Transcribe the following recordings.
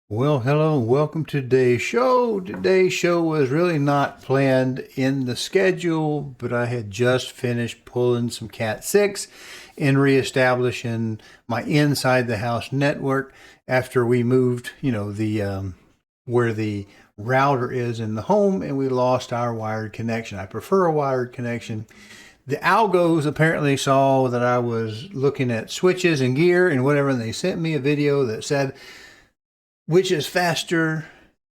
Well, hello and welcome to today's show. Today's show was really not planned in the schedule, but I had just finished pulling some Cat 6 and reestablishing my inside the house network after we moved, the where the router is in the home and we lost our wired connection. I prefer a wired connection. The algos apparently saw that I was looking at switches and gear and whatever, and they sent me a video that said, which is faster,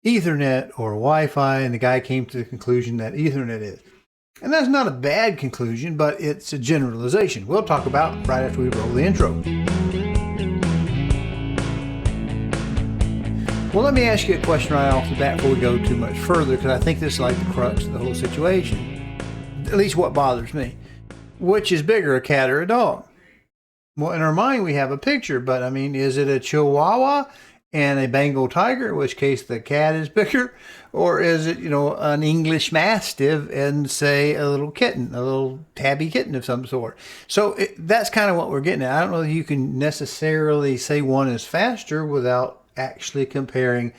Ethernet or Wi-Fi? And the guy came to the conclusion that Ethernet is. And that's not a bad conclusion, but it's a generalization. We'll talk about it right after we roll the intro. Well, let me ask you a question right off the bat before we go too much further, because I think this is like the crux of the whole situation. At least what bothers me. Which is bigger, a cat or a dog? Well, in our mind, we have a picture, but I mean, is it a Chihuahua and a Bengal tiger, in which case the cat is bigger? Or is it, an English Mastiff and, say, a little kitten, a little tabby kitten of some sort? So that's kind of what we're getting at. I don't know if you can necessarily say one is faster without actually comparing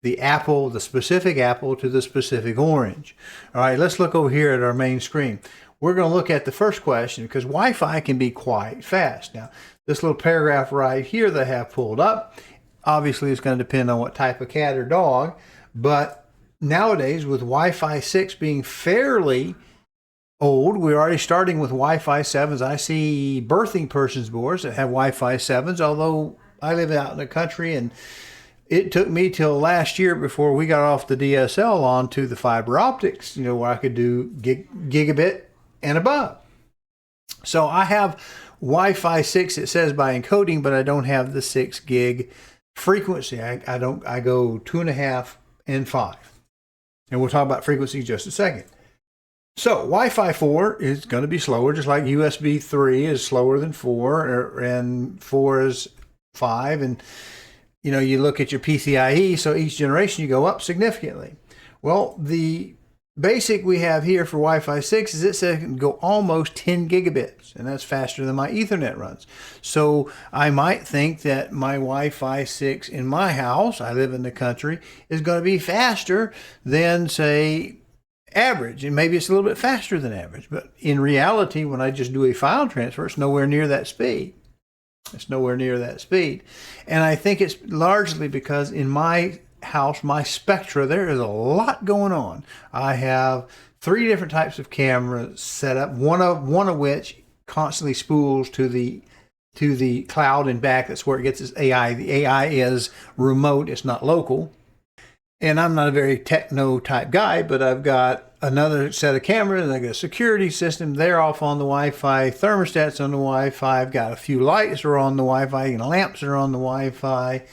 the apple, the specific apple, to the specific orange. All right, let's look over here at our main screen. We're going to look at the first question because Wi-Fi can be quite fast. Now, this little paragraph right here that I have pulled up, obviously it's going to depend on what type of cat or dog, but nowadays with Wi-Fi 6 being fairly old, we're already starting with Wi-Fi 7s. I see birthing persons boards that have Wi-Fi 7s, although I live out in the country and it took me till last year before we got off the DSL onto the fiber optics, where I could do gigabit and above. So I have Wi-Fi 6, it says by encoding, but I don't have the 6 gig frequency. I go 2.5 and 5. And we'll talk about frequency in just a second. So Wi-Fi 4 is going to be slower, just like USB 3 is slower than 4, and 4 is 5. And, you look at your PCIe, so each generation you go up significantly. Well, the basic we have here for Wi-Fi 6 is it says it can go almost 10 gigabits, and that's faster than my Ethernet runs. So I might think that my Wi-Fi 6 in my house, I live in the country, is going to be faster than, say, average. And maybe it's a little bit faster than average. But in reality, when I just do a file transfer, it's nowhere near that speed. It's nowhere near that speed. And I think it's largely because in my house, my Spectra, there is a lot going on. I have 3 different types of cameras set up, one of which constantly spools to the cloud and back. That's where it gets its AI. The AI is remote, it's not local. And I'm not a very techno type guy, but I've got another set of cameras, and I got a security system. They're off on the Wi-Fi. Thermostats on the Wi-Fi. I've got a few lights are on the Wi-Fi, lamps are on the Wi-Fi.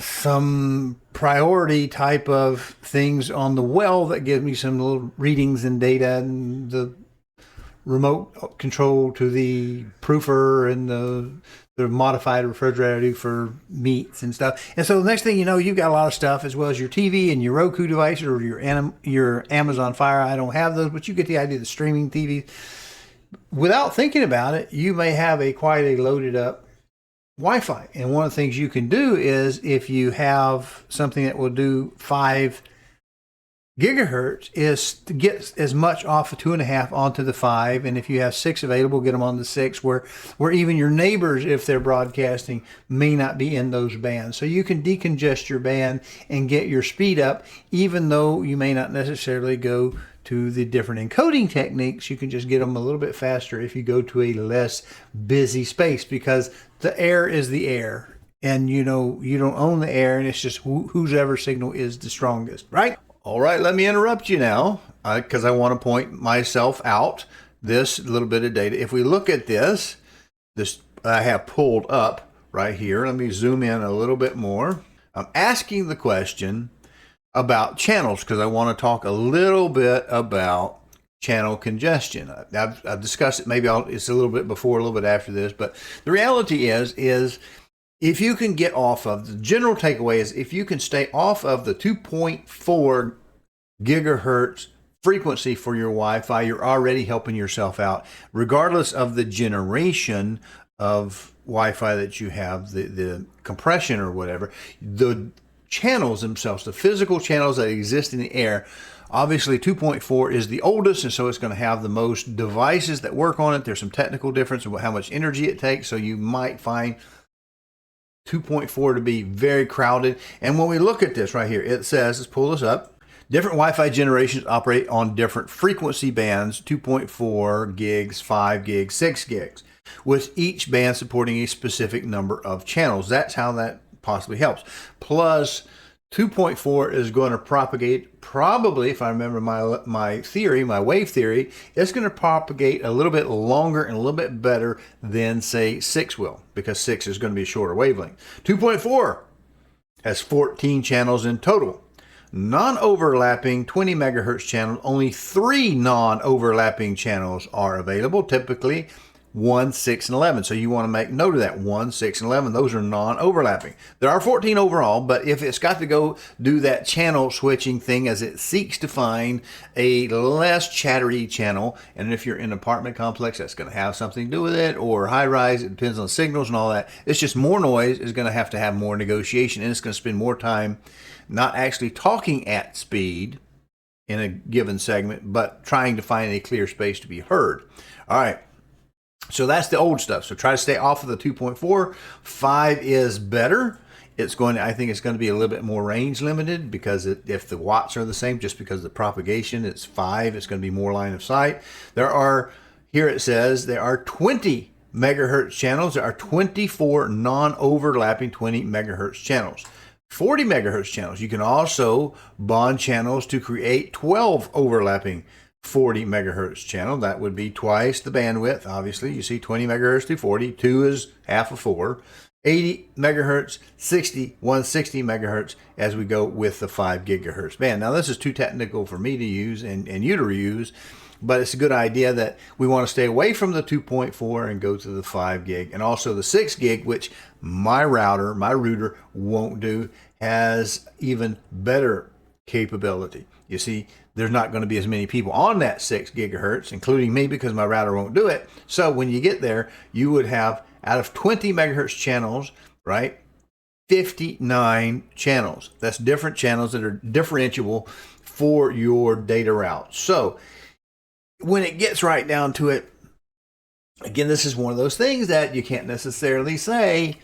Some priority type of things on the well that give me some little readings and data, and the remote control to the proofer and the modified refrigerator for meats and stuff. And so the next thing you know, you've got a lot of stuff, as well as your TV and your Roku devices or your Amazon Fire. I don't have those, but you get the idea of the streaming TV. Without thinking about it, you may have quite a loaded up Wi-Fi. And one of the things you can do is, if you have something that will do 5 gigahertz, is to get as much off of 2.5 onto the 5. And if you have 6 available, get them on the 6, where even your neighbors, if they're broadcasting, may not be in those bands. So you can decongest your band and get your speed up, even though you may not necessarily go to the different encoding techniques. You can just get them a little bit faster if you go to a less busy space, because the air is the air, and you don't own the air, and it's just whoever signal is the strongest, right? All right, let me interrupt you now because I want to point myself out this little bit of data. If we look at this I have pulled up right here. Let me zoom in a little bit more. I'm asking the question about channels because I want to talk a little bit about channel congestion. I've discussed it. Maybe it's a little bit before, a little bit after this, but the reality is if you can get off of, the general takeaway is, if you can stay off of the 2.4 gigahertz frequency for your Wi-Fi, you're already helping yourself out, regardless of the generation of Wi-Fi that you have, the compression or whatever, the channels themselves, the physical channels that exist in the air, obviously 2.4 is the oldest, and so it's going to have the most devices that work on it. There's some technical difference in how much energy it takes, so you might find 2.4 to be very crowded. And when we look at this right here, it says, let's pull this up, different Wi-Fi generations operate on different frequency bands, 2.4 gigs, 5 gigs, 6 gigs, with each band supporting a specific number of channels. That's how that possibly helps. Plus, 2.4 is going to propagate, probably, if I remember my theory, my wave theory, it's going to propagate a little bit longer and a little bit better than, say, 6 will, because 6 is going to be a shorter wavelength. 2.4 has 14 channels in total. Non-overlapping 20 megahertz channels, only 3 non-overlapping channels are available, typically 1, 6, and 11. So you want to make note of that. 1, 6, and 11. Those are non-overlapping. There are 14 overall, but if it's got to go do that channel switching thing as it seeks to find a less chattery channel, and if you're in an apartment complex, that's going to have something to do with it, or high-rise, it depends on signals and all that. It's just more noise is going to have more negotiation, and it's going to spend more time not actually talking at speed in a given segment, but trying to find a clear space to be heard. All right. So that's the old stuff. So try to stay off of the 2.4. 5 is better. I think it's going to be a little bit more range limited, because if the watts are the same, just because of the propagation, it's 5. It's going to be more line of sight. Here it says there are 20 megahertz channels. There are 24 non-overlapping 20 megahertz channels. 40 megahertz channels. You can also bond channels to create 12 overlapping 40 megahertz channel. That would be twice the bandwidth. Obviously, you see 20 megahertz to 40. 2 is half of 4. 80 megahertz, 60, 160 megahertz as we go with the 5 gigahertz band. Now, this is too technical for me to use and you to use, but it's a good idea that we want to stay away from the 2.4 and go to the 5 gig. And also the 6 gig, which my router won't do, has even better capability. You see, there's not going to be as many people on that 6 gigahertz, including me, because my router won't do it. So when you get there, you would have, out of 20 megahertz channels, right, 59 channels. That's different channels that are differentiable for your data route. So when it gets right down to it, again, this is one of those things that you can't necessarily say,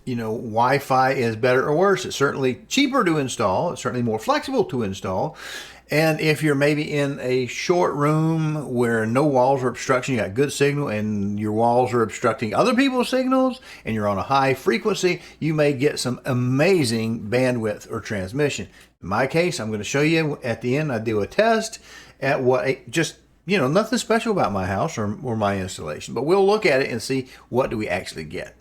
Wi-Fi is better or worse. It's certainly cheaper to install. It's certainly more flexible to install. And if you're maybe in a short room where no walls are obstruction, you got good signal, and your walls are obstructing other people's signals, and you're on a high frequency, you may get some amazing bandwidth or transmission. In my case, I'm going to show you at the end. I do a test at nothing special about my house or my installation, but we'll look at it and see what do we actually get.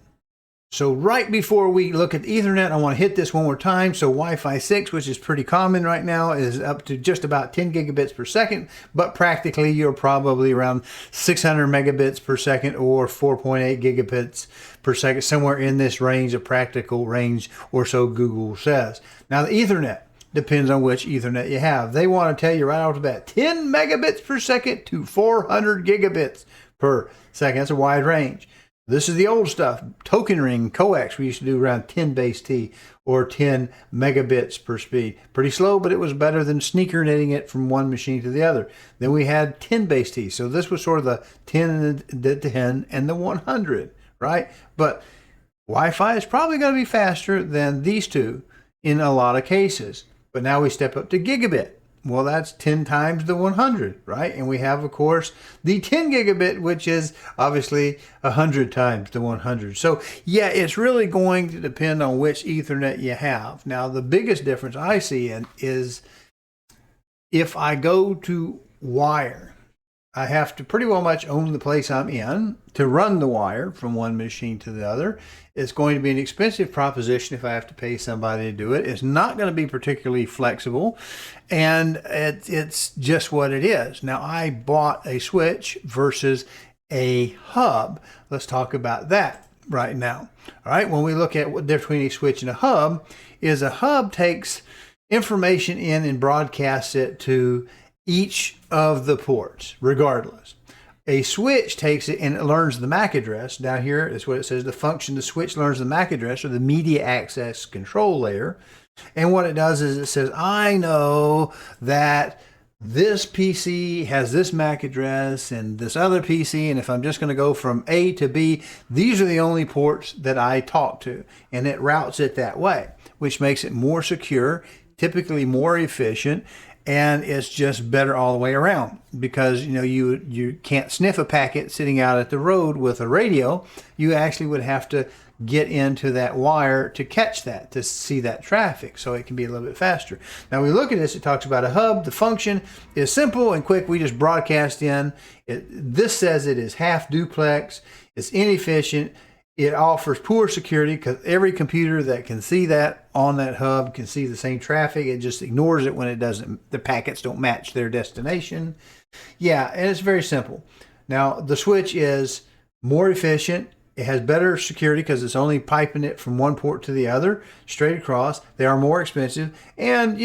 So right before we look at Ethernet, I want to hit this one more time. So Wi-Fi 6, which is pretty common right now, is up to just about 10 gigabits per second, but practically you're probably around 600 megabits per second or 4.8 gigabits per second, somewhere in this range, of practical range or so Google says. Now the Ethernet depends on which Ethernet you have. They want to tell you right off the bat 10 megabits per second to 400 gigabits per second. That's a wide range. This is the old stuff, token ring, coax. We used to do around 10 base T or 10 megabits per speed. Pretty slow, but it was better than sneaker knitting it from one machine to the other. Then we had 10 base T. So this was sort of the 10 and the 10 and the 100, right? But Wi-Fi is probably going to be faster than these two in a lot of cases. But now we step up to gigabit. Well, that's 10 times the 100, right? And we have, of course, the 10 gigabit, which is obviously 100 times the 100. So, yeah, it's really going to depend on which Ethernet you have. Now, the biggest difference I see is if I go to wire, I have to pretty well much own the place I'm in to run the wire from one machine to the other. It's going to be an expensive proposition if I have to pay somebody to do it. It's not going to be particularly flexible, and it's just what it is. Now, I bought a switch versus a hub. Let's talk about that right now. All right, when we look at what the difference between a switch and a hub is, a hub takes information in and broadcasts it to each of the ports, regardless. A switch takes it and it learns the MAC address. Down here is what it says. The function, the switch learns the MAC address, or the media access control layer. And what it does is it says, I know that this PC has this MAC address and this other PC, and if I'm just going to go from A to B, these are the only ports that I talk to. And it routes it that way, which makes it more secure, typically more efficient, and it's just better all the way around, because you can't sniff a packet sitting out at the road with a radio. You actually would have to get into that wire to catch that, to see that traffic, so it can be a little bit faster. Now we look at this, it talks about a hub. The function is simple and quick. We just broadcast in. This says it is half duplex. It's inefficient. It offers poor security because every computer that can see that on that hub can see the same traffic. It just ignores it when it doesn't, the packets don't match their destination. Yeah, and it's very simple. Now, the switch is more efficient. It has better security because it's only piping it from one port to the other, straight across. They are more expensive. And,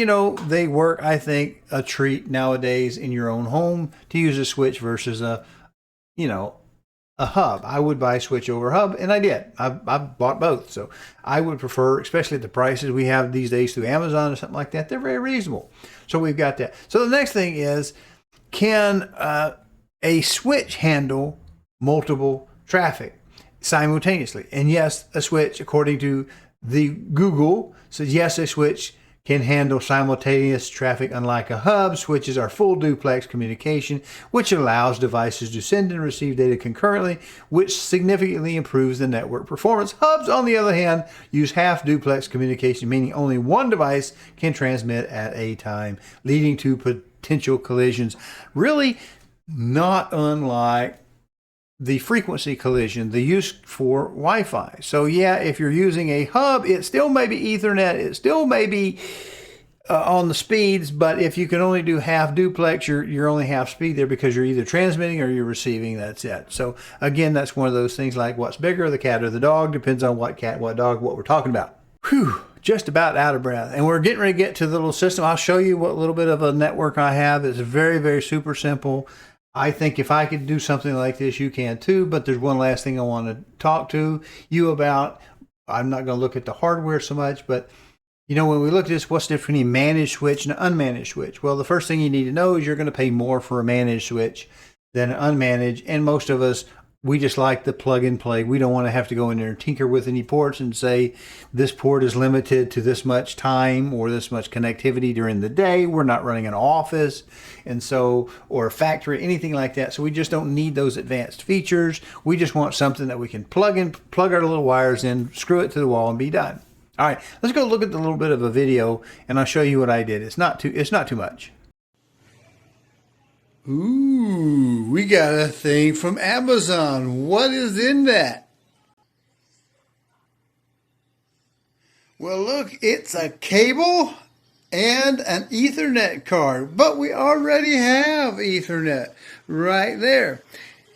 they work, I think, a treat nowadays in your own home to use a switch versus a hub. I would buy switch over hub, and I did. I bought both. So I would prefer, especially at the prices we have these days through Amazon or something like that, they're very reasonable. So we've got that. So the next thing is, can a switch handle multiple traffic simultaneously? And yes, a switch, according to the Google, says yes, a switch can handle simultaneous traffic. Unlike a hub, switches are full duplex communication, which allows devices to send and receive data concurrently, which significantly improves the network performance. Hubs, on the other hand, use half duplex communication, meaning only one device can transmit at a time, leading to potential collisions. Really not unlike the frequency collision, the use for Wi-Fi. So yeah, if you're using a hub, it still may be Ethernet, it still may be on the speeds, but if you can only do half duplex, you're only half speed there because you're either transmitting or you're receiving. That's it. So again, that's one of those things like what's bigger, the cat or the dog, depends on what cat, what dog, what we're talking about. Whew, just about out of breath. And we're getting ready to get to the little system. I'll show you what little bit of a network I have. It's very, very super simple. I think if I could do something like this, you can too. But there's one last thing I want to talk to you about. I'm not going to look at the hardware so much, but when we look at this, what's the difference between a managed switch and an unmanaged switch? Well, the first thing you need to know is you're going to pay more for a managed switch than an unmanaged. And most of us, we just like the plug and play. We don't want to have to go in there and tinker with any ports and say this port is limited to this much time or this much connectivity during the day. We're not running an office, and so, or a factory, anything like that. So we just don't need those advanced features. We just want something that we can plug our little wires in, screw it to the wall, and be done. All right, let's go look at the little bit of a video, and I'll show you what I did. It's not too much. Ooh, we got a thing from Amazon. What is in that? Well, look, it's a cable and an Ethernet card, but we already have Ethernet right there.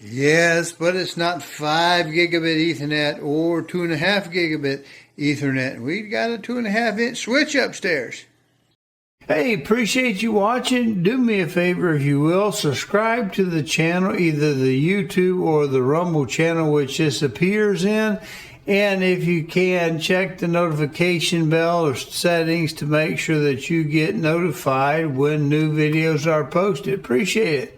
Yes, but it's not 5 gigabit Ethernet or 2.5 gigabit Ethernet. We got a 2.5-inch switch upstairs. Hey, appreciate you watching. Do me a favor, if you will, subscribe to the channel, either the YouTube or the Rumble channel, which this appears in. And if you can, check the notification bell or settings to make sure that you get notified when new videos are posted. Appreciate it.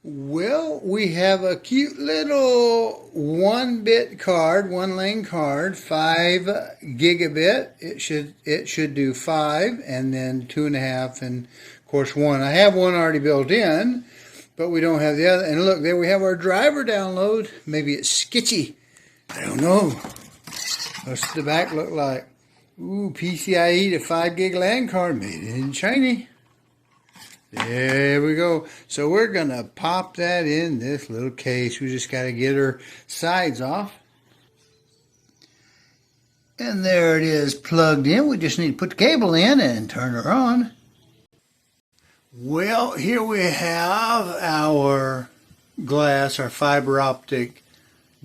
Well, we have a cute little 1-bit card, 1-lane card, 5 gigabit. It should do 5, and then 2.5, and of course 1. I have one already built in, but we don't have the other. And look, there we have our driver download. Maybe it's sketchy. I don't know. What's the back look like? Ooh, PCIe to 5 gig LAN card, made in China. There we go. So we're going to pop that in this little case. We just got to get her sides off. And there it is plugged in. We just need to put the cable in and turn her on. Well, here we have our glass, our fiber optic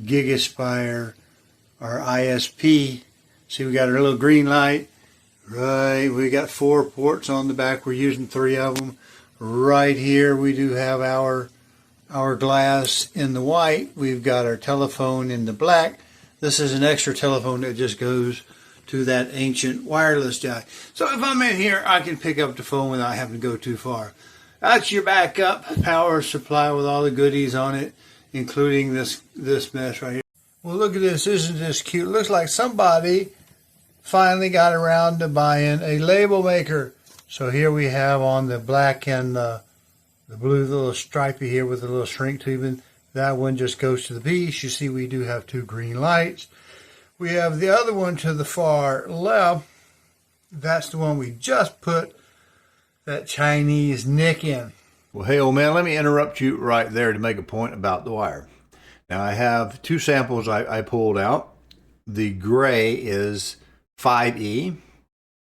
GigaSpire, our ISP. See, we got our little green light. Right, we got 4 ports on the back. We're using 3 of them. Right here we do have our our glass in the white. We've got our telephone in the black. This is an extra telephone that just goes to that ancient wireless jack. So if I'm in here, I can pick up the phone without having to go too far. That's your backup power supply with all the goodies on it, including this mess right here. Well, look at this. Isn't this cute? Looks like somebody finally got around to buying a label maker. So here we have on the black and the blue, the little stripey here with the little shrink tubing. That one just goes to the piece. You see we do have two green lights. We have the other one to the far left. That's the one we just put that Chinese nick in. Well, hey, old man, let me interrupt you right there to make a point about the wire. Now, I have two samples I pulled out. The gray is 5E,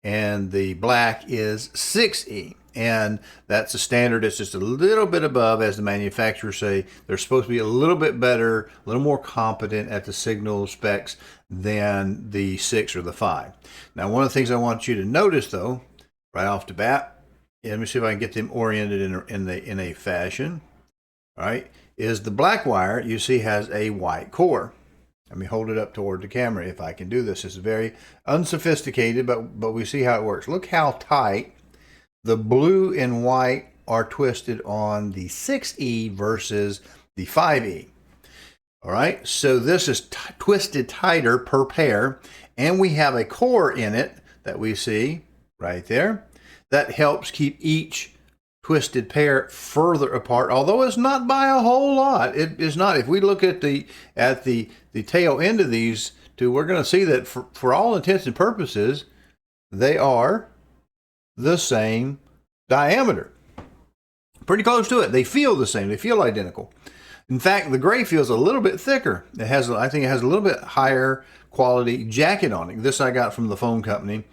and the black is 6E. And that's a standard. It's just a little bit above, as the manufacturers say. They're supposed to be a little bit better, a little more competent at the signal specs than the 6 or the 5. Now, one of the things I want you to notice, though, right off the bat, let me see if I can get them oriented in a fashion. All right, is the black wire you see has a white core. Let me hold it up toward the camera if I can do this. It's very unsophisticated, but we see how it works. Look how tight the blue and white are twisted on the 6E versus the 5E. All right, so this is twisted tighter per pair, and we have a core in it that we see right there that helps keep each twisted pair further apart, although it's not by a whole lot. It is not. If we look at the tail end of these two, we're going to see that for all intents and purposes, they are the same diameter. Pretty close to it. They feel the same. They feel identical. In fact, the gray feels a little bit thicker. I think it has a little bit higher quality jacket on it. This I got from the phone company,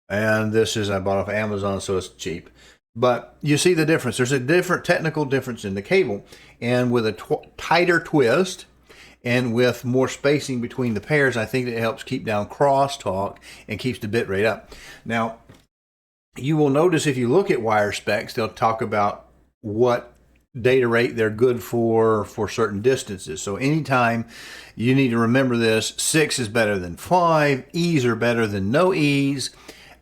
and this is I bought off Amazon, so it's cheap. But you see the difference. There's a different technical difference in the cable, and with a tighter twist and with more spacing between the pairs, I think it helps keep down crosstalk and keeps the bit rate up. Now, you will notice if you look at wire specs, they'll talk about what data rate they're good for certain distances. So anytime you need to remember this, 6 is better than 5, E's are better than no E's,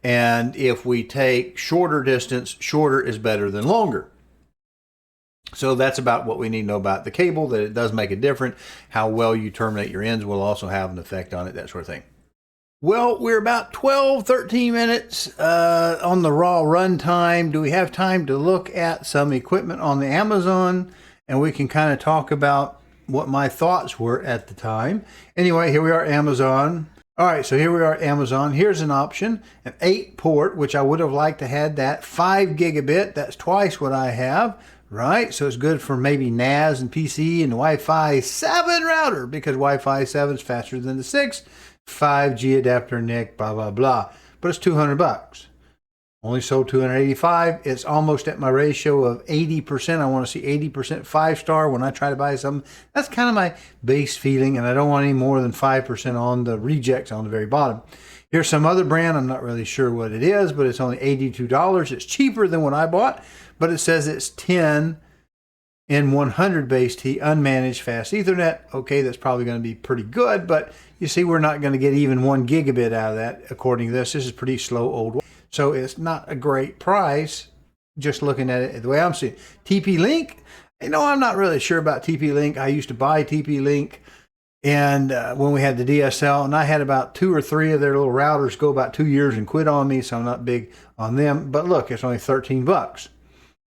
and if we take shorter distance, shorter is better than longer. So that's about what we need to know about the cable, that it does make a difference. How well you terminate your ends will also have an effect on it, that sort of thing. Well, we're about 13 minutes on the raw run time. Do we have time to look at some equipment on the Amazon? And we can kind of talk about what my thoughts were at the time. Anyway, here we are, Amazon. All right, so here we are, Amazon. Here's an option, an 8-port, which I would have liked to had that. 5 gigabit, that's twice what I have, right? So it's good for maybe NAS and PC and Wi-Fi 7 router, because Wi-Fi 7 is faster than the 6. 5G adapter NIC, blah, blah, blah. But it's $200. Only sold 285. It's almost at my ratio of 80%. I want to see 80% 5-star when I try to buy something. That's kind of my base feeling, and I don't want any more than 5% on the rejects on the very bottom. Here's some other brand. I'm not really sure what it is, but it's only $82. It's cheaper than what I bought, but it says it's 10 in 100 base T unmanaged fast Ethernet. Okay, that's probably going to be pretty good, but you see we're not going to get even 1 gigabit out of that according to this. This is pretty slow old. So it's not a great price, just looking at it the way I'm seeing it. TP-Link, I'm not really sure about TP-Link. I used to buy TP-Link, and when we had the DSL, and I had about 2 or 3 of their little routers go about 2 years and quit on me, so I'm not big on them. But look, it's only $13.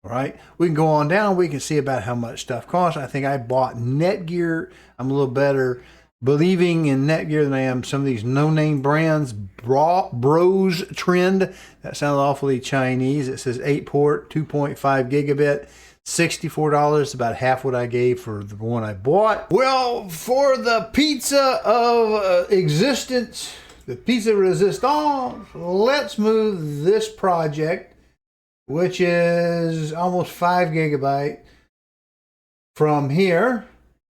All right, we can go on down. We can see about how much stuff costs. I think I bought Netgear. I'm a little better believing in Netgear than I am some of these no-name brands. Bros Trend. That sounds awfully Chinese. It says 8-port, 2.5 gigabit, $64, about half what I gave for the one I bought. Well, for the pizza of existence, the pizza resistance, let's move this project, which is almost 5 gigabyte, from here,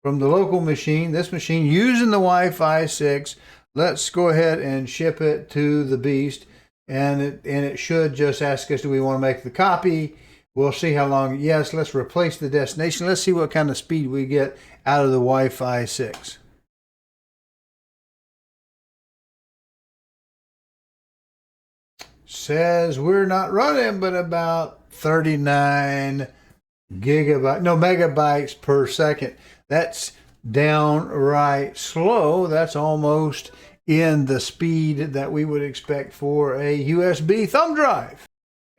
from the local machine, this machine using the Wi-Fi 6. Let's go ahead and ship it to the beast, and it should just ask us, do we want to make the copy We'll see how long. Yes, let's replace the destination. Let's see what kind of speed we get out of the Wi-Fi 6. Says we're not running, but about 39 megabytes per second. That's downright slow. That's almost in the speed that we would expect for a USB thumb drive.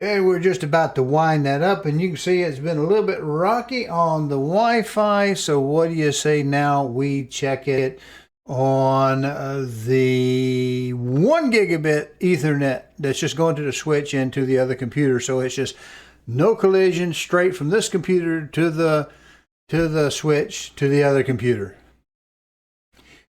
And we're just about to wind that up, and you can see it's been a little bit rocky on the Wi-Fi. So what do you say now we check it on the 1 gigabit Ethernet that's just going to the switch into the other computer? So it's just no collision, straight from this computer to the switch to the other computer.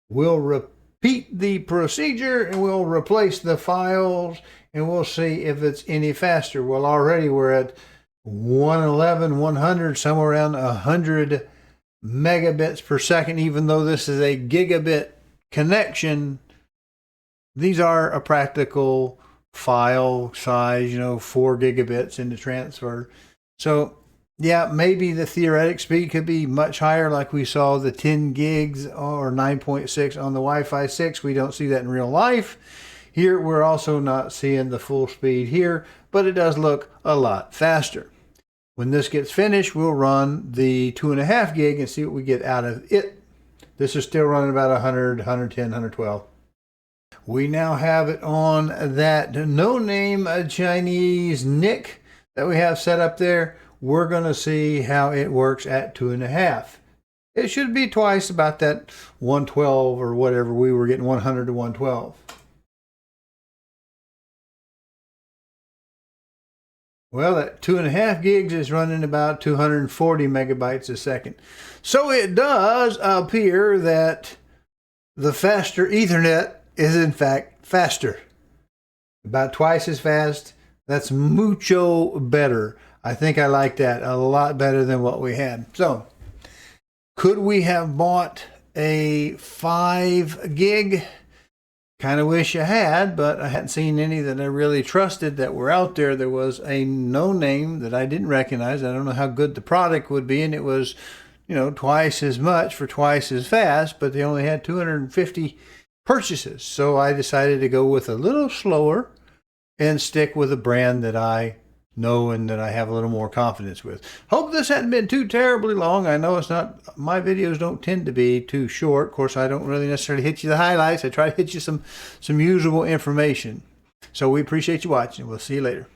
We'll repeat the procedure, and we'll replace the files, and we'll see if it's any faster. Well, already we're at 111, 100, somewhere around 100 megabits per second, even though this is a gigabit connection. These are a practical file size, 4 gigabits in the transfer. So yeah, maybe the theoretic speed could be much higher, like we saw the 10 gigs or 9.6 on the Wi-Fi 6. We don't see that in real life. Here, we're also not seeing the full speed here, but it does look a lot faster. When this gets finished, we'll run the 2.5 gig and see what we get out of it. This is still running about 100, 110, 112. We now have it on that no-name Chinese NIC that we have set up there. We're going to see how it works at 2.5. It should be twice about that 112 or whatever. We were getting 100 to 112. Well, that 2.5 gigs is running about 240 megabytes a second. So it does appear that the faster Ethernet is in fact faster. About twice as fast. That's mucho better. I think I like that a lot better than what we had. So, could we have bought a 5 gig? Kind of wish I had, but I hadn't seen any that I really trusted that were out there. There was a no-name that I didn't recognize. I don't know how good the product would be, and it was, twice as much for twice as fast, but they only had 250 purchases. So I decided to go with a little slower and stick with a brand that I know and that I have a little more confidence with. Hope this hadn't been too terribly long. I know it's not, my videos don't tend to be too short. Of course, I don't really necessarily hit you the highlights. I try to hit you some usable information. So we appreciate you watching. We'll see you later.